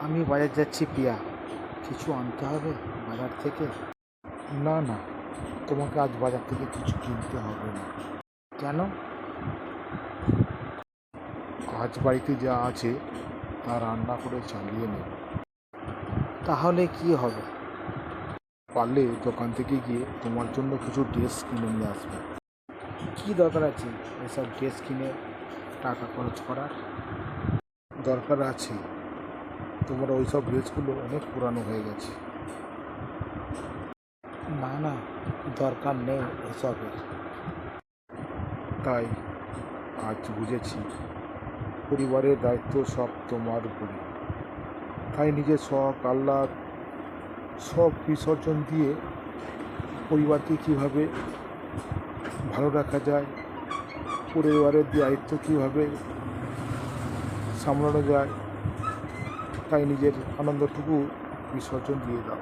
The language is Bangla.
আমি বাজার যাচ্ছি প্রিয়া, কিছু আনতে হবে বাজার থেকে। না না, তোমাকে আজ বাজার থেকে কিছু কিনতে হবে না। কেন? আজ বাড়িতে যা আছে তা রান্না করে চালিয়ে নেব। তাহলে কি হবে? পারলে দোকান থেকে গিয়ে তোমার জন্য কিছু ড্রেস কিনে নিয়ে আসবে। কি দরকার আছে এসব ড্রেস কিনে টাকা খরচ করার? দরকার আছে, তোমার ওইসব ড্রেসগুলো অনেক পুরানো হয়ে গেছে। না না, দরকার নেই এসবের। তাই আজ বুঝেছি পরিবারের দায়িত্ব সব তোমার উপরে। তাই নিজের শখ আহ্লাদ সব বিসর্জন দিয়ে পরিবারকে কীভাবে ভালো রাখা যায়, পরিবারের দায়িত্ব কীভাবে সামলানো যায়, তাই নিজের আনন্দটুকু বিসর্জন দিয়ে দাও।